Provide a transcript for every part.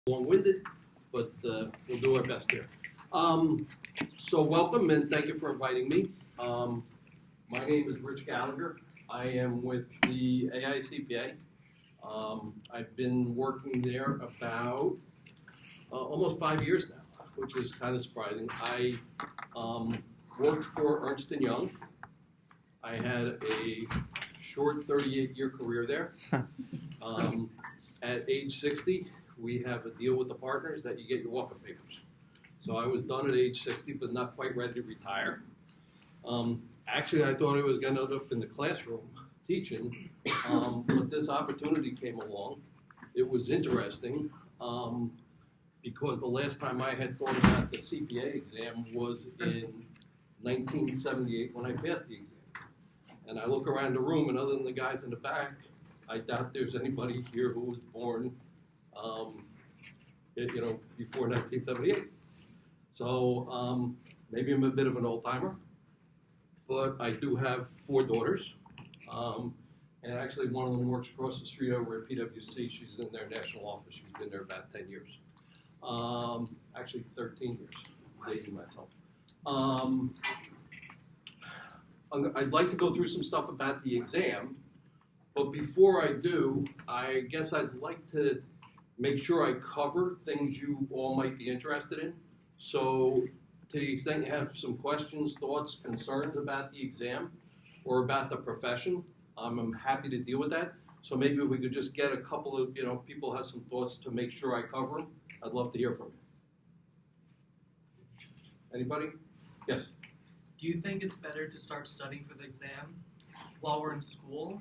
long-winded, but we'll do our best here. So welcome and thank you for inviting me. My name is Rich Gallagher. I am with the AICPA. I've been working there about almost 5 years now, which is kind of surprising. I worked for Ernst & Young. I had a short 38-year career there. At age 60, we have a deal with the partners that you get your walk-up papers. So I was done at age 60, but not quite ready to retire. Actually, I thought I was going to end up in the classroom teaching, but this opportunity came along. It was interesting because the last time I had thought about the CPA exam was in 1978 when I passed the exam. And I look around the room, and other than the guys in the back, I doubt there's anybody here who was born, before 1978. So maybe I'm a bit of an old timer, but I do have 4 daughters, and actually one of them works across the street over at PwC. She's in their national office. She's been there about 10 years. Actually 13 years, dating myself. I'd like to go through some stuff about the exam, but before I do, I guess I'd like to make sure I cover things you all might be interested in. So to the extent you have some questions, thoughts, concerns about the exam or about the profession, I'm happy to deal with that. So maybe if we could just get a couple of, people have some thoughts to make sure I cover them, I'd love to hear from you. Anybody? Yes? Do you think it's better to start studying for the exam while we're in school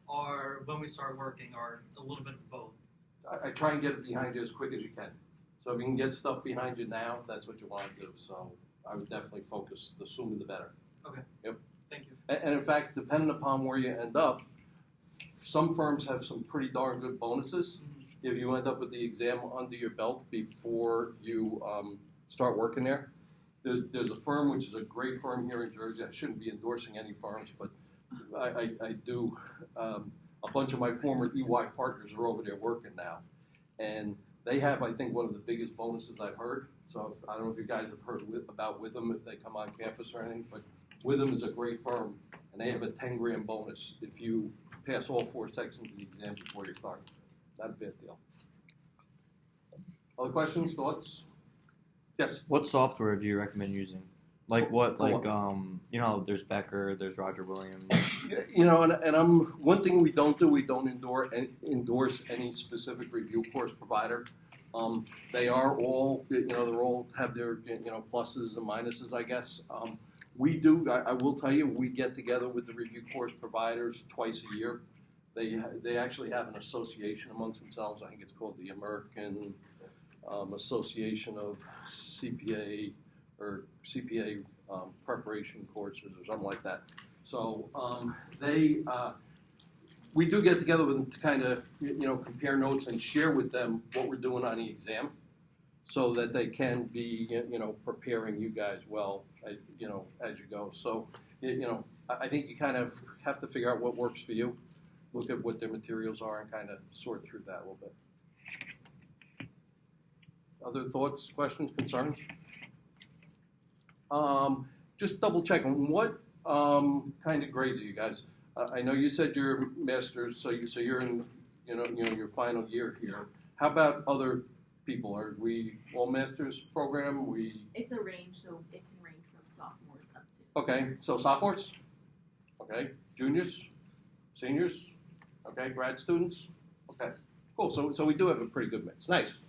or when we start working, or a little bit of both? I try and get it behind you as quick as you can. So if you can get stuff behind you now, that's what you want to do. So I would definitely focus, the sooner the better. Okay. Yep. Thank you. And in fact, depending upon where you end up, some firms have some pretty darn good bonuses. Mm-hmm. If you end up with the exam under your belt before you start working there. There's a firm which is a great firm here in Jersey. I shouldn't be endorsing any firms, but I do. A bunch of my former EY partners are over there working now, and they have, I think, one of the biggest bonuses I've heard. So I don't know if you guys have heard about Witham if they come on campus or anything, but Witham is a great firm, and they have a 10 grand bonus if you pass all 4 sections of the exam before you start. Not a bad deal. Other questions, thoughts? Yes. What software do you recommend using? Like what? Like there's Becker, there's Roger Williams. And one thing we don't endorse any specific review course provider. They are all, they're all have their pluses and minuses, I guess. We do. I will tell you, we get together with the review course providers twice a year. They actually have an association amongst themselves. I think it's called the American Association of CPA or CPA preparation courses or something like that. So we do get together with them to kind of compare notes and share with them what we're doing on the exam, so that they can be preparing you guys well as you go. So I think you kind of have to figure out what works for you, look at what their materials are, and kind of sort through that a little bit. Other thoughts, questions, concerns? Just double checking. What kind of grades are you guys? I know you said you're masters, so you're in your final year here. How about other people? Are we all masters program? It's a range, so it can range from sophomores up to. Okay, so sophomores. Okay, juniors, seniors. Okay, grad students. Okay, cool. So we do have a pretty good mix. Nice.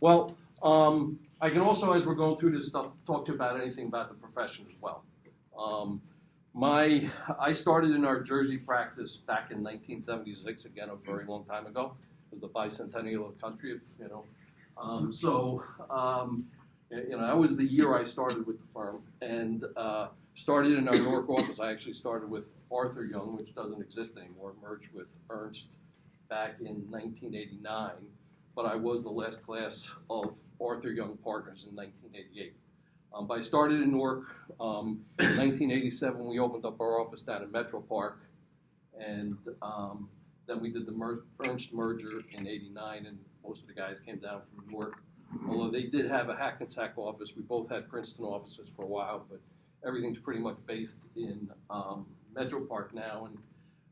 Well. I can also, as we're going through this stuff, talk to you about anything about the profession as well. I started in our Jersey practice back in 1976, again, a very long time ago. It was the bicentennial of the country, that was the year I started with the firm, and started in our Newark office. I actually started with Arthur Young, which doesn't exist anymore, merged with Ernst back in 1989, but I was the last class of Arthur Young Partners in 1988. But I started in Newark. In 1987, we opened up our office down in Metro Park, and then we did the Ernst merger in '89, and Most of the guys came down from Newark. Although they did have a Hackensack office. We both had Princeton offices for a while, but everything's pretty much based in Metro Park now. And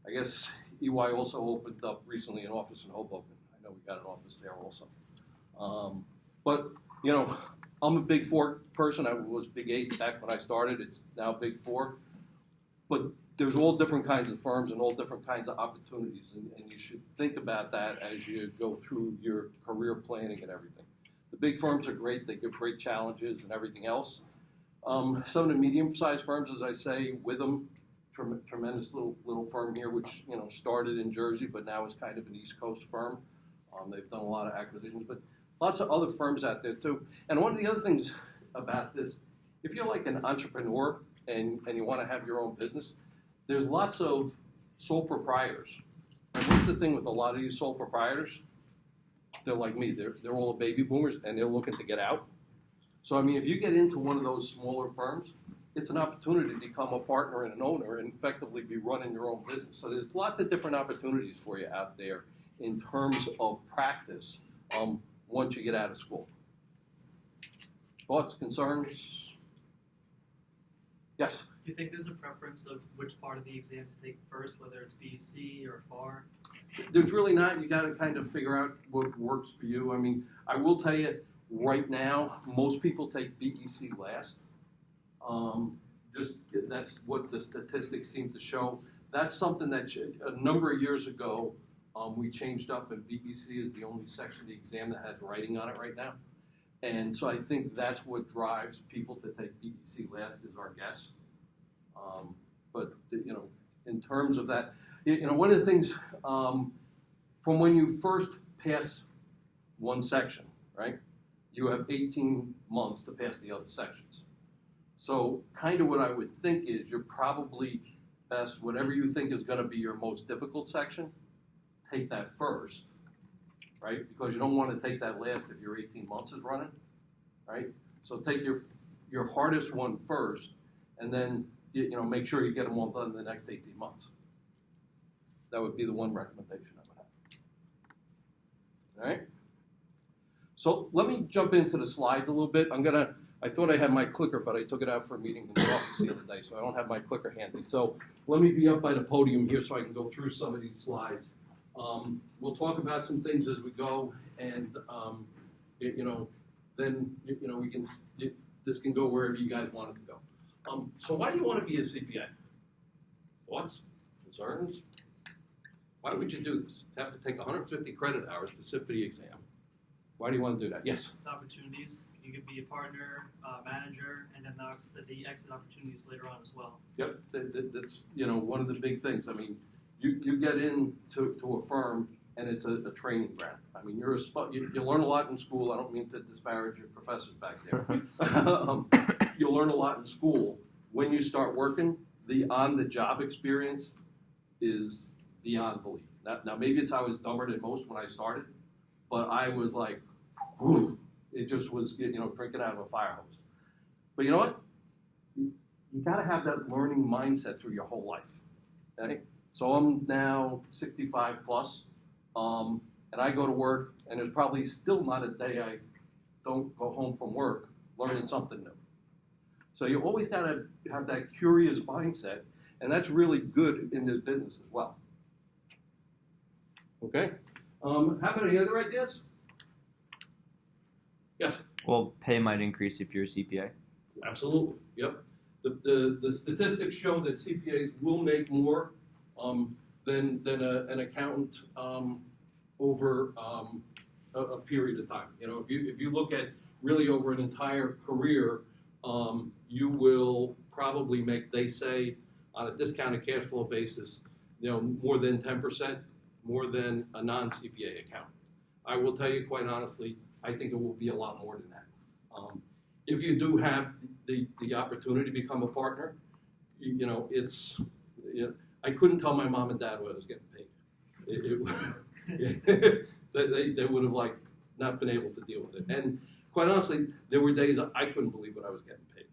I guess EY also opened up recently an office in Hoboken. I know we got an office there also. But, you know, I'm a Big Four person. I was Big Eight back when I started. It's now Big Four. But there's all different kinds of firms and all different kinds of opportunities. And you should think about that as you go through your career planning and everything. The big firms are great. They give great challenges and everything else. Some of the medium-sized firms, as I say, Witham, tremendous little firm here, which, you know, started in Jersey, but now is kind of an East Coast firm. They've done a lot of acquisitions, but lots of other firms out there too. And one of the other things about this, if you're like an entrepreneur and you want to have your own business, there's lots of sole proprietors. And what's the thing with a lot of these sole proprietors? They're like me. They're all baby boomers, and they're looking to get out. So, I mean, if you get into one of those smaller firms, it's an opportunity to become a partner and an owner and effectively be running your own business. So there's lots of different opportunities for you out there in terms of practice once you get out of school. Thoughts, concerns? Yes? Do you think there's a preference of which part of the exam to take first, whether it's BEC or FAR? There's really not. You got to kind of figure out what works for you. I mean, I will tell you, right now, most people take BEC last. That's what the statistics seem to show. That's something that a number of years ago we changed up, and BEC is the only section of the exam that has writing on it right now. And so I think that's what drives people to take BEC last is our guess. But, you know, in terms of that, you know, one of the things from when you first pass one section, right, you have 18 months to pass the other sections. So kind of what I would think is you're probably best, whatever you think is going to be your most difficult section, take that first, right? Because you don't want to take that last if your 18 months is running, right? So take your hardest one first, and then you know make sure you get them all done in the next 18 months. That would be the one recommendation I would have. All right. So let me jump into the slides a little bit. I thought I had my clicker, but I took it out for a meeting in the office the other day, so I don't have my clicker handy. So let me be up by the podium here so I can go through some of these slides. We'll talk about some things as we go, and you know, then you know we can. This can go wherever you guys want it to go. So why do you want to be a CPA? Thoughts, concerns? Why would you do this? Have to take 150 credit hours to sit for the exam. Why do you want to do that? Yes. Opportunities. You could be a partner, manager, and then the exit opportunities later on as well. Yep, that's you know one of the big things. I mean, you get into a firm and it's a training ground. I mean, you learn a lot in school. I don't mean to disparage your professors back there. You learn a lot in school. When you start working, the on-the-job experience is beyond belief. Now maybe it's I was dumber than most when I started, but I was like, whew, it just was, you know, drinking out of a fire hose. But you know what? You got to have that learning mindset through your whole life. Okay? So I'm now 65 plus, and I go to work, and there's probably still not a day I don't go home from work learning something new. So you always got to have that curious mindset, and that's really good in this business as well. Okay? How about any other ideas? Yes? Well, pay might increase if you're a CPA. Absolutely. Yep. The statistics show that CPAs will make more than an accountant over a period of time. You know, if you look at really over an entire career, you will probably make, they say, on a discounted cash flow basis, you know, more than 10% more than a non-CPA accountant. I will tell you quite honestly, I think it will be a lot more than that. If you do have the opportunity to become a partner, you know, it's, you know, I couldn't tell my mom and dad what I was getting paid. They would have like not been able to deal with it. And quite honestly, there were days I couldn't believe what I was getting paid.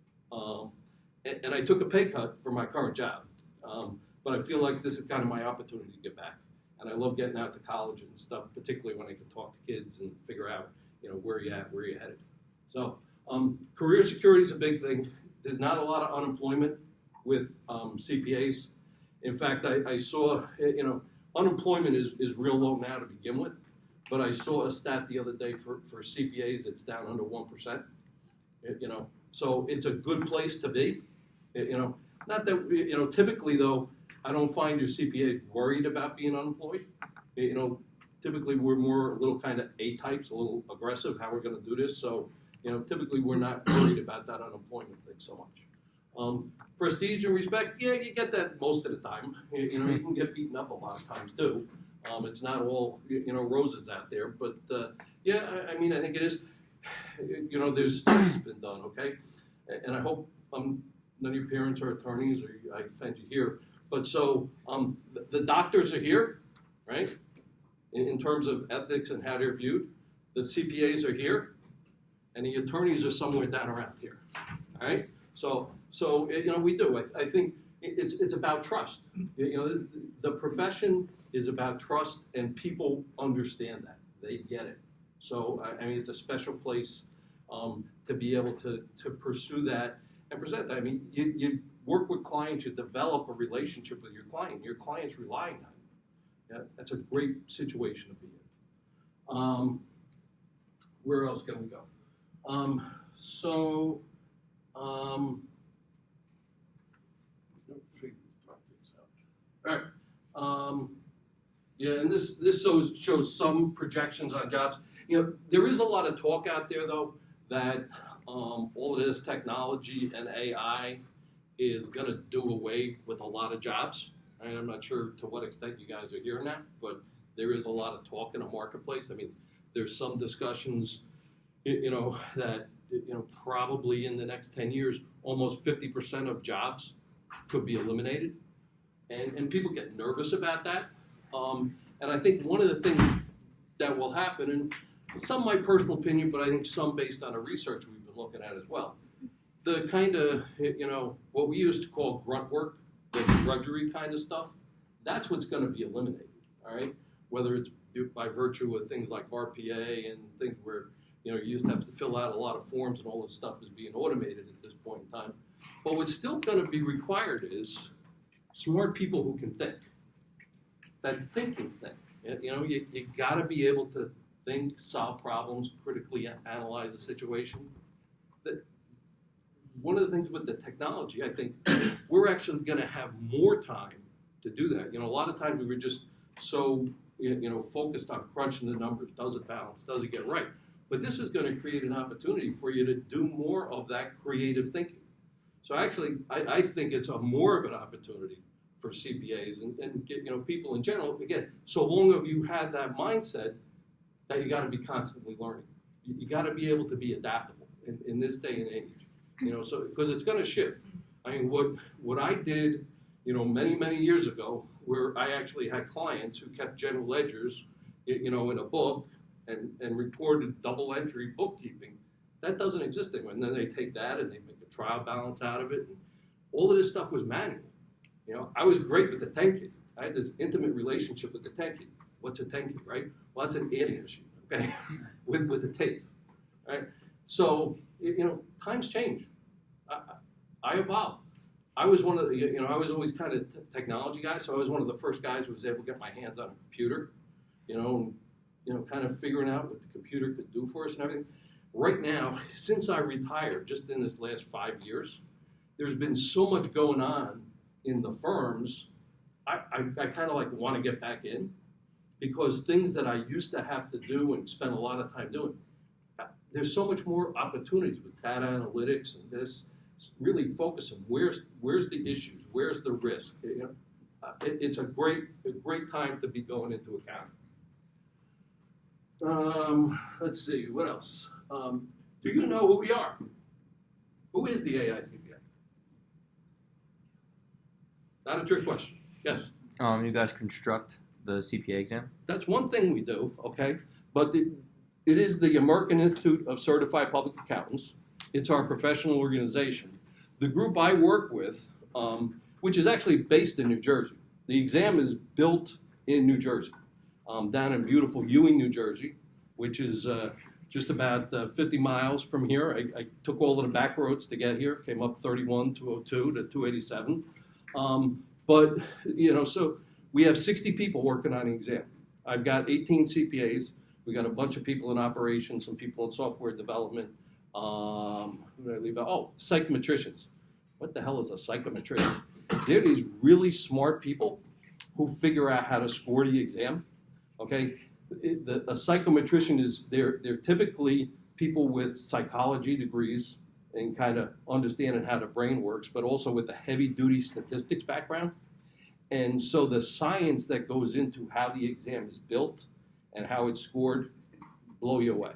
And I took a pay cut for my current job. But I feel like this is kind of my opportunity to get back. and I love getting out to college and stuff, particularly when I can talk to kids and figure out, where you're at, where you're headed. So, career security is a big thing. There's not a lot of unemployment with CPAs. In fact, I saw, unemployment is real low now to begin with, but I saw a stat the other day for CPAs, it's down under 1%. So it's a good place to be. Not that, typically though, I don't find your CPA worried about being unemployed. Typically we're more a little kind of A-types, a little aggressive how we're going to do this. So, typically we're not worried about that unemployment thing so much. Prestige and respect, yeah, you get that most of the time. You can get beaten up a lot of times too. It's not all, roses out there. But, yeah, I think it is. There's studies been done, okay? And I hope none of your parents are attorneys or I offend you here. But so the doctors are here, right, in terms of ethics and how they're viewed. The CPAs are here, and the attorneys are somewhere down around here, all right? So we do. I think it's about trust. The profession is about trust, and people understand that. They get it. So, it's a special place to be able to pursue that and present that. You work with clients, you develop a relationship with your client. Your client's relying on you. Yeah, that's a great situation to be in. Where else can we go? All right. Yeah, and this shows some projections on jobs. There is a lot of talk out there, though, that all of this technology and AI is going to do away with a lot of jobs. I'm not sure to what extent you guys are hearing that, but there is a lot of talk in the marketplace. There's some discussions, that, probably in the next 10 years, almost 50% of jobs could be eliminated. And people get nervous about that. And I think one of the things that will happen, and some my personal opinion, but I think some based on the research we've been looking at as well, the kind of, what we used to call grunt work, the drudgery kind of stuff, that's what's going to be eliminated, all right? Whether it's by virtue of things like RPA and things where, you used to have to fill out a lot of forms and all this stuff is being automated at this point in time. But what's still going to be required is smart people who can think. That thinking thing. You got to be able to think, solve problems, critically analyze a situation. That one of the things with the technology, I think, we're actually going to have more time to do that. A lot of times we were just so focused on crunching the numbers. Does it balance? Does it get right? But this is going to create an opportunity for you to do more of that creative thinking. So actually, I think it's more of an opportunity for CPAs and people in general. Again, so long as you had that mindset that you got to be constantly learning. You got to be able to be adaptable in this day and age. So because it's going to shift. What I did, many years ago, where I actually had clients who kept general ledgers, in a book and recorded double entry bookkeeping. That doesn't exist anymore. And then they take that and they make a trial balance out of it. And all of this stuff was manual. I was great with the 10-key. I had this intimate relationship with the 10-key. What's a 10-key, right? Well, that's an adding machine, okay, with a tape, right? So, times change. I evolved. I was one of the, I was always kind of technology guy, so I was one of the first guys who was able to get my hands on a computer, kind of figuring out what the computer could do for us and everything. Right now, since I retired, just in this last 5 years, there's been so much going on in the firms. I kind of want to get back in because things that I used to have to do and spend a lot of time doing, there's so much more opportunities with data analytics and this. Really focus on where's the issues, where's the risk. It's a great time to be going into accounting. Let's see, what else? Do you know who we are? Who is the AICPA? Not a trick question. Yes. You guys construct the CPA exam? That's one thing we do, okay? But it is the American Institute of Certified Public Accountants. It's our professional organization. The group I work with, which is actually based in New Jersey, the exam is built in New Jersey, down in beautiful Ewing, New Jersey, which is just about 50 miles from here. I took all of the back roads to get here, came up 31, 202 to 287. But, so we have 60 people working on the exam. I've got 18 CPAs. We got a bunch of people in operations, some people in software development. Who did I leave out? Oh, psychometricians. What the hell is a psychometrician? They're these really smart people who figure out how to score the exam. Okay, a psychometrician they're typically people with psychology degrees and kind of understanding how the brain works, but also with a heavy-duty statistics background. And so the science that goes into how the exam is built and how it's scored blow you away,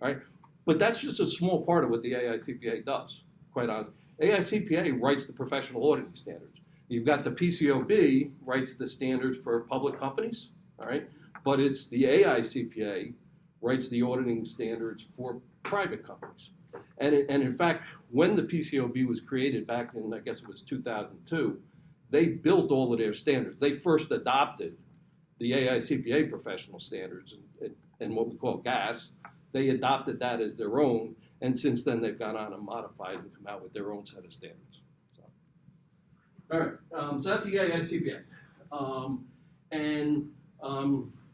right? But that's just a small part of what the AICPA does, quite honestly. AICPA writes the professional auditing standards. You've got the PCOB writes the standards for public companies, all right? But it's the AICPA writes the auditing standards for private companies. And in fact, when the PCOB was created back in, I guess it was 2002, they built all of their standards. They first adopted the AICPA professional standards and what we call GAS. They adopted that as their own, and since then they've gone on and modified and come out with their own set of standards. So, all right, so that's the AICPA.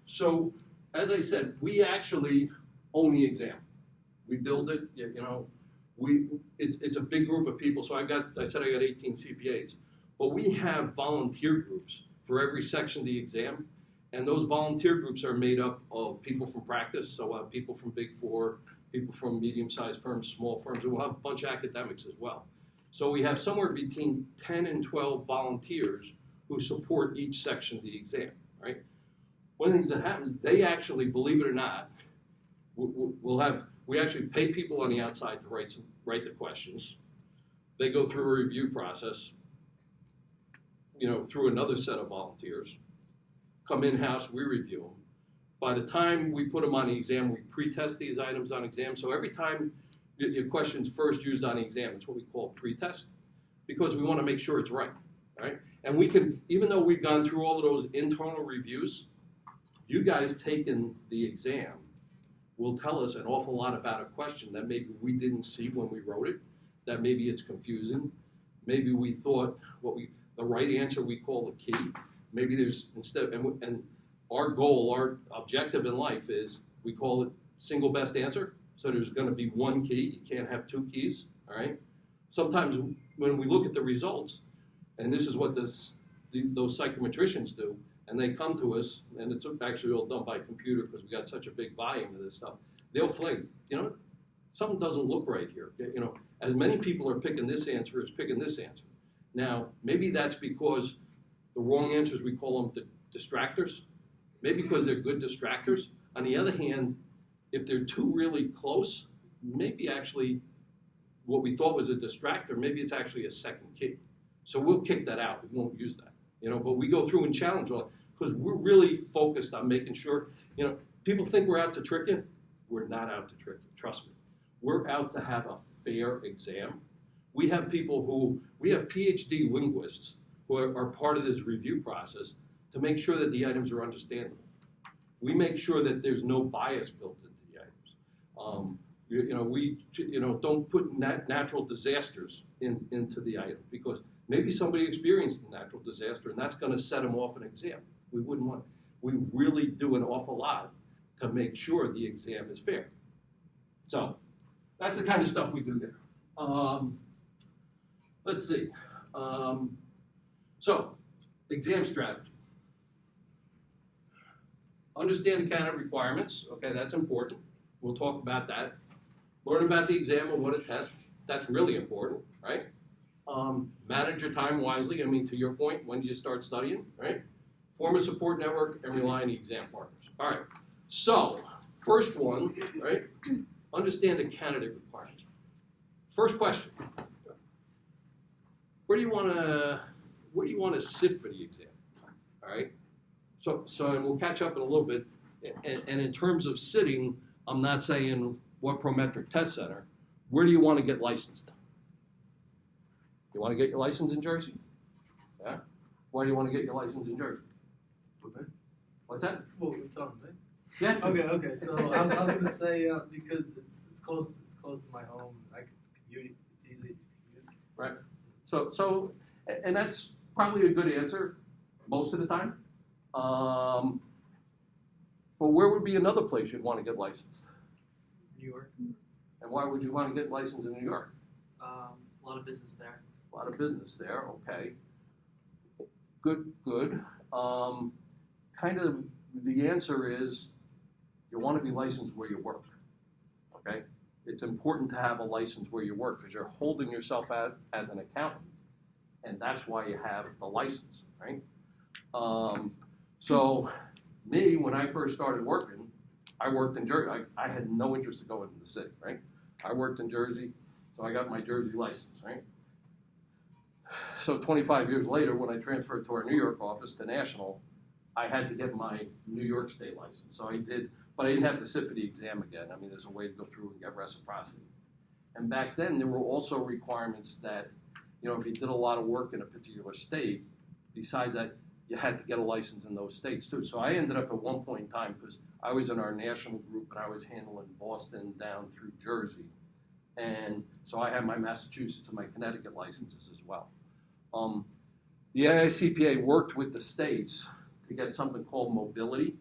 So, as I said, we actually own the exam. We build it, it's a big group of people. So I said I got 18 CPAs. But we have volunteer groups for every section of the exam. And those volunteer groups are made up of people from practice. So we'll have people from Big Four, people from medium-sized firms, small firms, and we'll have a bunch of academics as well. So we have somewhere between 10 and 12 volunteers who support each section of the exam, right? One of the things that happens, they actually, believe it or not, we actually pay people on the outside to write the questions. They go through a review process, through another set of volunteers. Come in-house, we review them. By the time we put them on the exam, we pre-test these items on exam. So every time your question's first used on the exam, it's what we call pre-test, because we want to make sure it's right? And we can, even though we've gone through all of those internal reviews, you guys taking the exam will tell us an awful lot about a question that maybe we didn't see when we wrote it, that maybe it's confusing, maybe we thought the right answer we call the key. Maybe there's and our goal, our objective in life is we call it single best answer. So there's going to be one key. You can't have two keys. All right. Sometimes when we look at the results, and this is what those psychometricians do, and they come to us, and it's actually all done by computer because we got such a big volume of this stuff. They'll flag, something doesn't look right here. As many people are picking this answer as picking this answer. Now, maybe that's because the wrong answers, we call them distractors. Maybe because they're good distractors. On the other hand, if they're two really close, maybe actually what we thought was a distractor, maybe it's actually a second key. So we'll kick that out. We won't use that. But we go through and challenge all because we're really focused on making sure, people think we're out to trick you. We're not out to trick you, trust me. We're out to have a fair exam. We have PhD linguists who are part of this review process to make sure that the items are understandable. We make sure that there's no bias built into the items. We don't put natural disasters into the item because maybe somebody experienced a natural disaster and that's going to set them off an exam. We wouldn't want. We really do an awful lot to make sure the exam is fair. So that's the kind of stuff we do there. Let's see. So exam strategy. Understand the candidate requirements. Okay, that's important. We'll talk about that. Learn about the exam and what it tests. That's really important, right? Manage your time wisely. I mean, to your point, when do you start studying, right? Form a support network and rely on the exam partners. All right. So, first one, right? Understand the candidate requirements. First question. Where do you want to sit for the exam? All right. So and we'll catch up in a little bit. And in terms of sitting, I'm not saying what Prometric test center. Where do you want to get licensed? You want to get your license in Jersey? Yeah. Why do you want to get your license in Jersey? Okay. What's that? Well, we're talking, right? Yeah. Okay. So I was gonna say because it's close to my home. I can commute. It's easy. Right. So, and that's probably a good answer most of the time. But where would be another place you'd want to get licensed? New York, And why would you want to get licensed in New York? a lot of business there. A lot of business there. Okay. Good. Kind of the answer is you want to be licensed where you work. Okay. It's important to have a license where you work because you're holding yourself out as an accountant, and that's why you have the license, right? So, me, when I first started working, I worked in Jersey. I had no interest in going to the city, right? I worked in Jersey, so I got my Jersey license, right? So 25 years later, when I transferred to our New York office to National, I had to get my New York State license. So I did, but I didn't have to sit for the exam again. I mean, there's a way to go through and get reciprocity. And back then, there were also requirements that, if you did a lot of work in a particular state, besides that, you had to get a license in those states too. So I ended up at one point in time, because I was in our national group and I was handling Boston down through Jersey. And so I had my Massachusetts and my Connecticut licenses as well. The AICPA worked with the states to get something called mobility.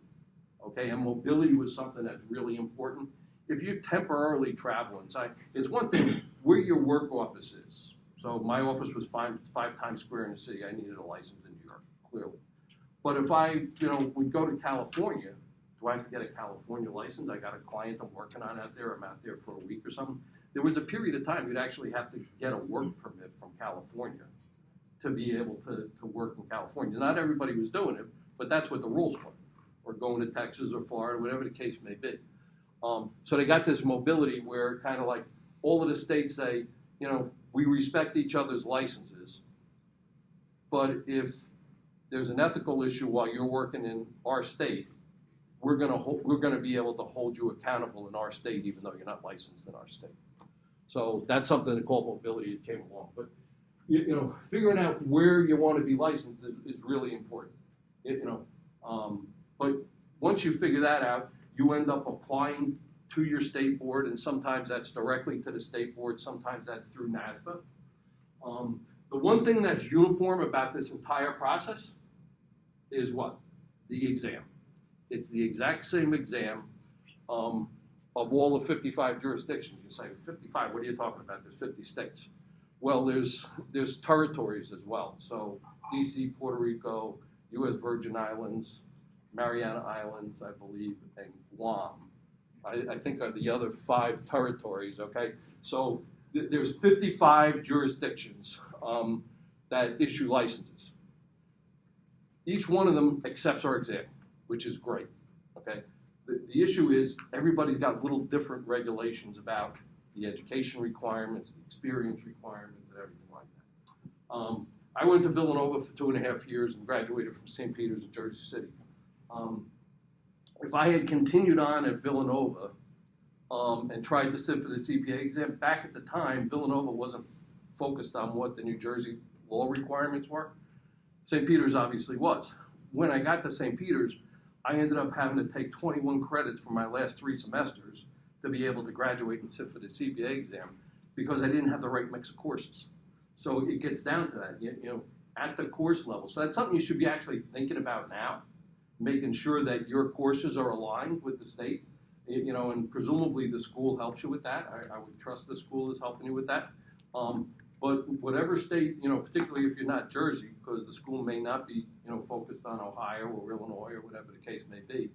Okay, and mobility was something that's really important. If you temporarily travel inside, it's one thing where your work office is. So my office was 5 Times Square in the city. I needed a license in New York, clearly. But if I, would go to California, do I have to get a California license? I got a client I'm working on out there. I'm out there for a week or something. There was a period of time you'd actually have to get a work permit from California to be able to work in California. Not everybody was doing it, but that's what the rules were. Or going to Texas or Florida, whatever the case may be. So they got this mobility where kind of like all of the states say, we respect each other's licenses, but if there's an ethical issue while you're working in our state, we're going to be able to hold you accountable in our state, even though you're not licensed in our state. So that's something that called mobility that came along. But figuring out where you want to be licensed is really important. But once you figure that out, you end up applying to your state board, and sometimes that's directly to the state board, sometimes that's through NASPA. The one thing that's uniform about this entire process is what? The exam. It's the exact same exam of all the 55 jurisdictions. You say, 55, what are you talking about? There's 50 states. Well, there's territories as well. So D.C., Puerto Rico, U.S. Virgin Islands, Mariana Islands, I believe, and Guam, I think are the other 5 territories, okay? So there's 55 jurisdictions that issue licenses. Each one of them accepts our exam, which is great, okay? The issue is everybody's got little different regulations about the education requirements, the experience requirements, and everything like that. I went to Villanova for 2.5 years and graduated from St. Peter's in Jersey City. If I had continued on at Villanova and tried to sit for the CPA exam, back at the time, Villanova wasn't focused on what the New Jersey law requirements were. St. Peter's obviously was. When I got to St. Peter's, I ended up having to take 21 credits for my last 3 semesters to be able to graduate and sit for the CPA exam because I didn't have the right mix of courses. So it gets down to that, at the course level. So that's something you should be actually thinking about now, making sure that your courses are aligned with the state, and presumably the school helps you with that. I would trust the school is helping you with that. But whatever state, particularly if you're not Jersey, because the school may not be, focused on Ohio or Illinois or whatever the case may be,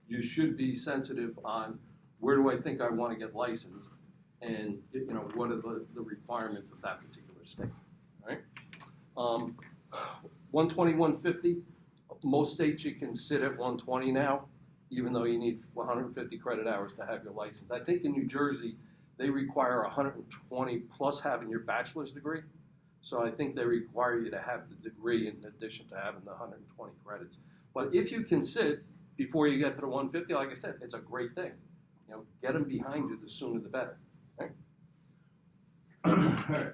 you should be sensitive on where do I think I want to get licensed and, what are the requirements of that particular state, all right? 120, 150, most states you can sit at 120 now, even though you need 150 credit hours to have your license. I think in New Jersey, they require 120 plus having your bachelor's degree. So I think they require you to have the degree in addition to having the 120 credits. But if you can sit before you get to the 150, like I said, it's a great thing. Get them behind you, the sooner the better. Okay? All right.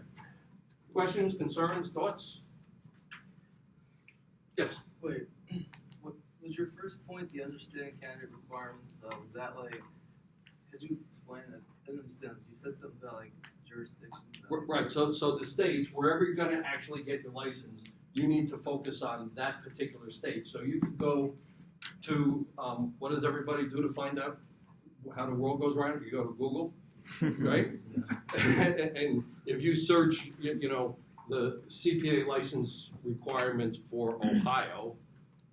Questions, concerns, thoughts? Yes. Wait, was was your first point the understanding candidate requirements? Was that like? Could you explain that? I didn't understand this. You said something about like jurisdiction. Right. So the states, wherever you're going to actually get your license, you need to focus on that particular state. So you could go to what does everybody do to find out how the world goes around? You go to Google, right? And if you search, the CPA license requirements for Ohio,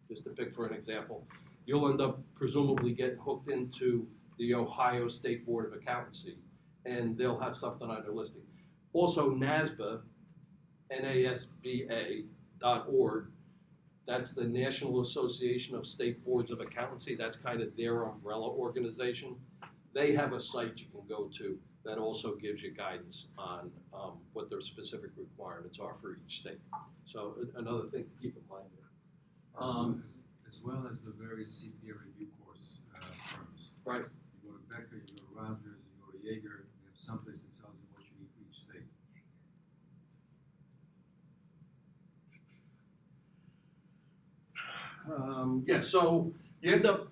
just to pick for an example, you'll end up presumably getting hooked into the Ohio State Board of Accountancy, and they'll have something on their listing. Also, NASBA, NASBA.org, that's the National Association of State Boards of Accountancy. That's kind of their umbrella organization. They have a site you can go to that also gives you guidance on what their specific requirements are for each state. So another thing to keep in mind there. As well as the various CPA review course firms. Right. You go to Becker, you go to Rogers, you go to Yeager, you have someplace that tells you what you need for each state. So you end up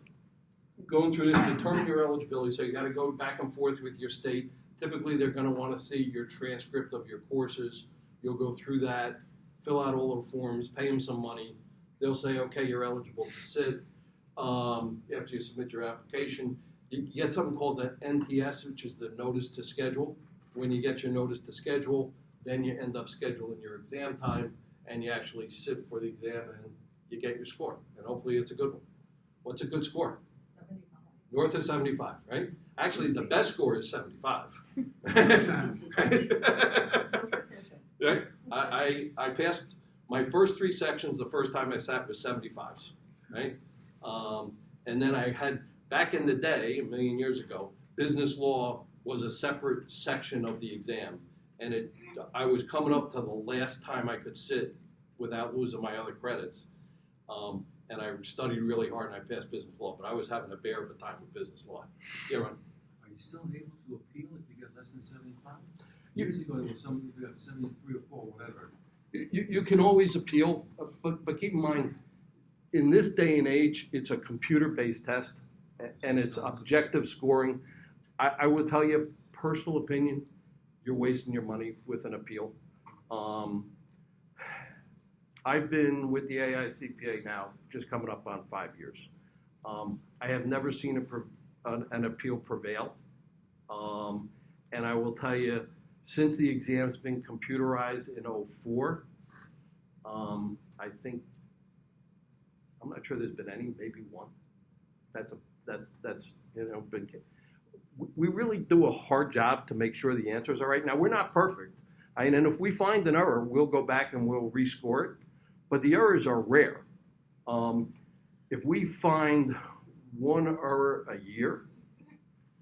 going through this, determine your eligibility, so you got to go back and forth with your state. Typically, they're going to want to see your transcript of your courses. You'll go through that, fill out all the forms, pay them some money. They'll say, okay, you're eligible to sit. After you submit your application, you get something called the NTS, which is the notice to schedule. When you get your notice to schedule, then you end up scheduling your exam time, and you actually sit for the exam, and you get your score. And hopefully it's a good one. What's a good score? 75. North of 75, right? Actually, the best score is 75. Right? I passed my first 3 sections the first time I sat was 75s, right? And then I had, back in the day, a million years ago, business law was a separate section of the exam. And I was coming up to the last time I could sit without losing my other credits. And I studied really hard and I passed business law, but I was having a bear of a time with business law. Yeah, Ron? Are you still able to appeal if you get less than 75? Years ago, there was some people got 73 or 4, whatever. You can always appeal, but keep in mind, in this day and age, it's a computer-based test, and it's objective scoring. I will tell you, personal opinion, you're wasting your money with an appeal. I've been with the AICPA now, just coming up on 5 years. I have never seen an appeal prevail. And I will tell you, since the exam's been computerized in 2004, I think, I'm not sure there's been any, maybe one. That's been. We really do a hard job to make sure the answers are right. Now, we're not perfect. And if we find an error, we'll go back and we'll rescore it. But the errors are rare. If we find one error a year,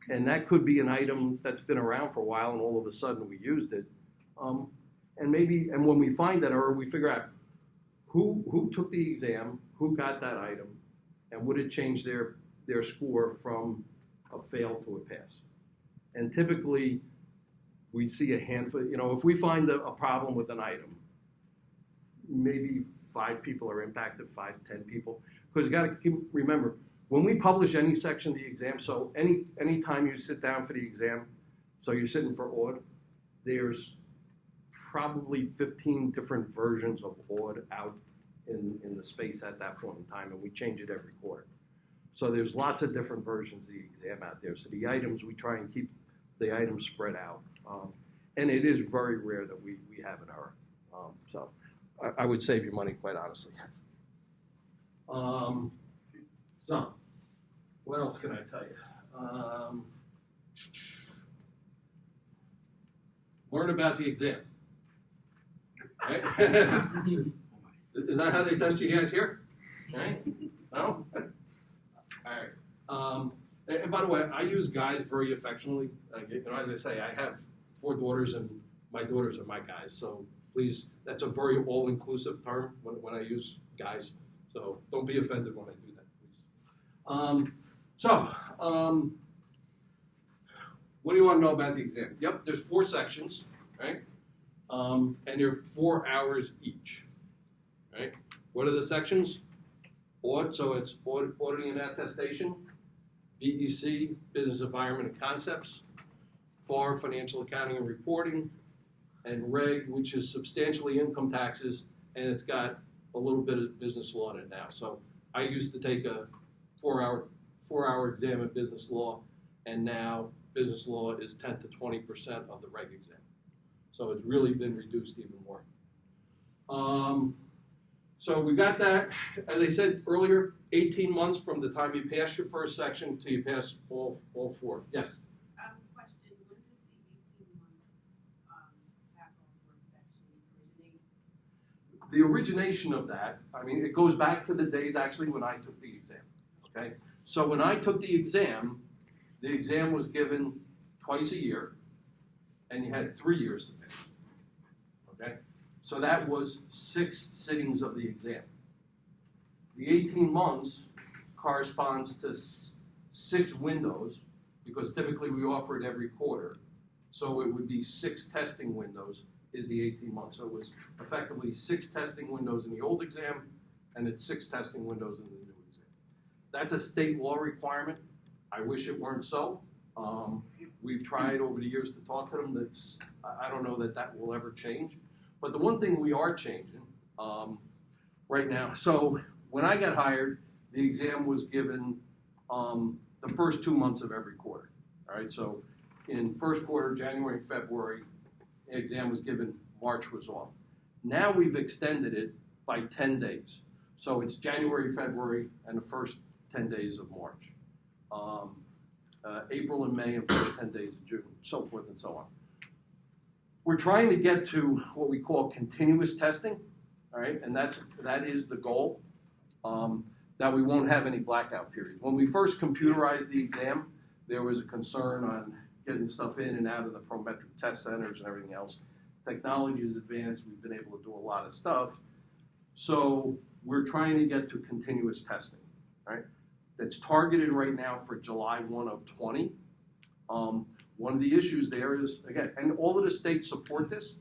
and that could be an item that's been around for a while and all of a sudden we used it, and when we find that error, we figure out who took the exam, who got that item, and would it change their score from a fail to a pass. And typically, we see a handful, if we find a problem with an item, maybe 5 people are impacted, 5, 10 people. Because you got to remember, when we publish any section of the exam, so any time you sit down for the exam, so you're sitting for OD, there's probably 15 different versions of OD out in the space at that point in time, and we change it every quarter. So there's lots of different versions of the exam out there. So the items, we try and keep the items spread out. And it is very rare that we have an error. So I would save your money, quite honestly. So what else can I tell you? Learn about the exam. Right? Is that how they test you guys here? Right? No? All right. And by the way, I use guys very affectionately. As I say, I have 4 daughters, and my daughters are my guys. So please, that's a very all-inclusive term when I use guys. So don't be offended when I do that, please. What do you want to know about the exam? Yep, there's 4 sections, right? And they're 4 hours each, right? What are the sections? Aud, so it's auditing and attestation, BEC, business environment and concepts, FAR, financial accounting and reporting, and REG, which is substantially income taxes, and it's got a little bit of business law in it now. So I used to take a four-hour exam in business law, and now business law is 10 to 20% of the reg exam. So it's really been reduced even more. So we got that, as I said earlier, 18 months from the time you pass your first section till you pass all four. Yes? Question, when did the 18-month pass all four sections originate? The origination of that, I mean, it goes back to the days actually when I took the exam, okay? So when I took the exam was given twice a year, and you had 3 years to pass, okay? So that was 6 sittings of the exam. The 18 months corresponds to 6 windows, because typically we offer it every quarter. So it would be 6 testing windows is the 18 months. So it was effectively 6 testing windows in the old exam, and it's 6 testing windows in the new exam. That's a state law requirement. I wish it weren't so. We've tried over the years to talk to them. I don't know that will ever change. But the one thing we are changing right now, so when I got hired, the exam was given the first 2 months of every quarter. All right, so in first quarter, January and February, the exam was given, March was off. Now we've extended it by 10 days. So it's January, February, and the first 10 days of March. April and May and first 10 days of June, so forth and so on. We're trying to get to what we call continuous testing, all right, and that is the goal, that we won't have any blackout periods. When we first computerized the exam, there was a concern on getting stuff in and out of the prometric test centers and everything else. Technology is advanced. We've been able to do a lot of stuff. So we're trying to get to continuous testing, right? That's targeted right now for July 1 of 20. One of the issues there is, again, and all of the states support this,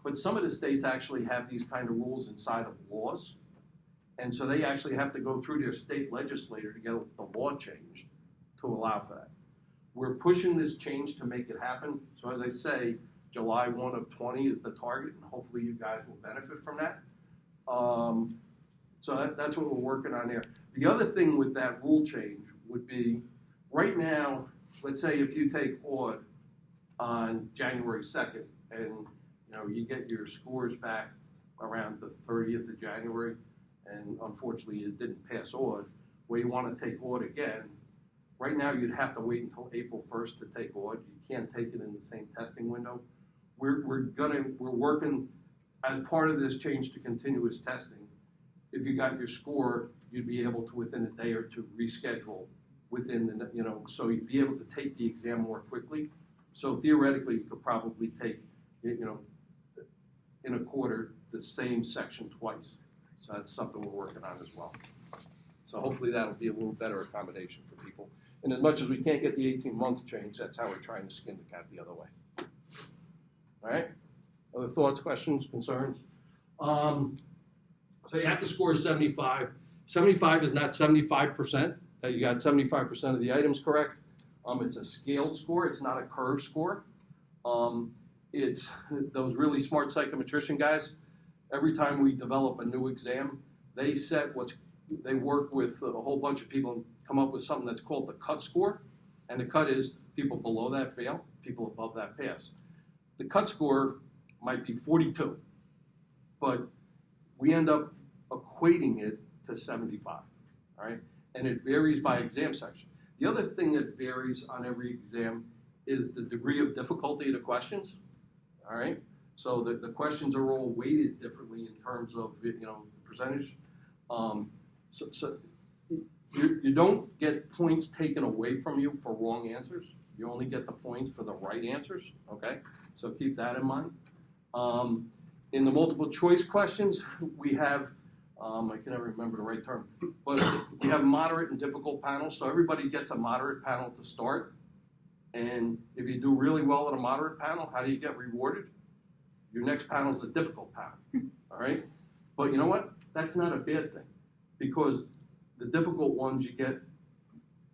but some of the states actually have these kind of rules inside of laws. And so they actually have to go through their state legislator to get the law changed to allow for that. We're pushing this change to make it happen. So as I say, July 1 of 20 is the target, and hopefully you guys will benefit from that. So that's what we're working on there. The other thing with that rule change would be, right now, let's say if you take Aud on January 2nd, and you get your scores back around the 30th of January, and unfortunately you didn't pass Aud, where you want to take Aud again, right now you'd have to wait until April 1st to take Aud. You can't take it in the same testing window. We're working as part of this change to continuous testing. If you got your score, you'd be able to, within a day or two, reschedule within the, so you'd be able to take the exam more quickly. So theoretically, you could probably take, in a quarter, the same section twice. So that's something we're working on as well. So hopefully that'll be a little better accommodation for people. And as much as we can't get the 18 months change, that's how we're trying to skin the cat the other way. All right? Other thoughts, questions, concerns? So you have to score 75. 75 is not 75%. You got 75% of the items correct. It's a scaled score. It's not a curved score. It's those really smart psychometrician guys. Every time we develop a new exam, they work with a whole bunch of people and come up with something that's called the cut score. And the cut is people below that fail, people above that pass. The cut score might be 42, but we end up equating it to 75, all right? And it varies by exam section. The other thing that varies on every exam is the degree of difficulty of the questions, all right? So the questions are all weighted differently in terms of, the percentage. So you don't get points taken away from you for wrong answers. You only get the points for the right answers, okay? So keep that in mind. In the multiple choice questions, we have, I can never remember the right term, but we have moderate and difficult panels. So everybody gets a moderate panel to start. And if you do really well at a moderate panel, how do you get rewarded? Your next panel is a difficult panel, all right? But you know what? That's not a bad thing, because the difficult ones, you get,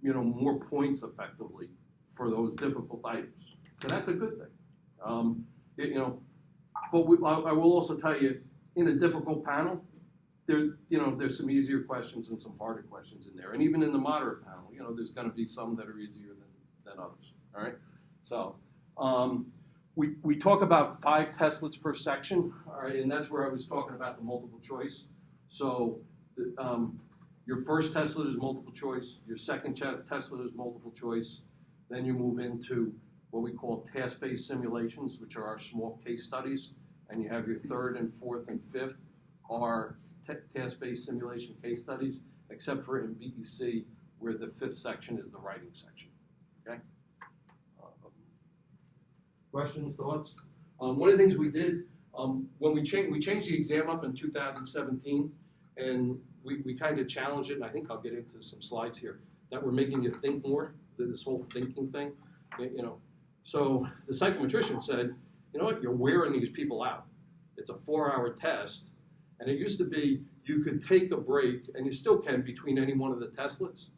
more points effectively for those difficult items. So that's a good thing. But I will also tell you, in a difficult panel, there's some easier questions and some harder questions in there. And even in the moderate panel, there's going to be some that are easier than others. All right. So we talk about 5 testlets per section. All right, and that's where I was talking about the multiple choice. So your first testlet is multiple choice. Your second testlet is multiple choice. Then you move into what we call task-based simulations, which are our small case studies. And you have your third and fourth and fifth are task-based simulation case studies, except for in BEC, where the 5th section is the writing section. Okay? Questions, thoughts? One of the things we did when we changed the exam up in 2017, and we kind of challenged it, and I think I'll get into some slides here, that we're making you think more, this whole thinking thing. So the psychometrician said, you know what, you're wearing these people out. It's a 4-hour test, and it used to be you could take a break, and you still can between any one of the testlets,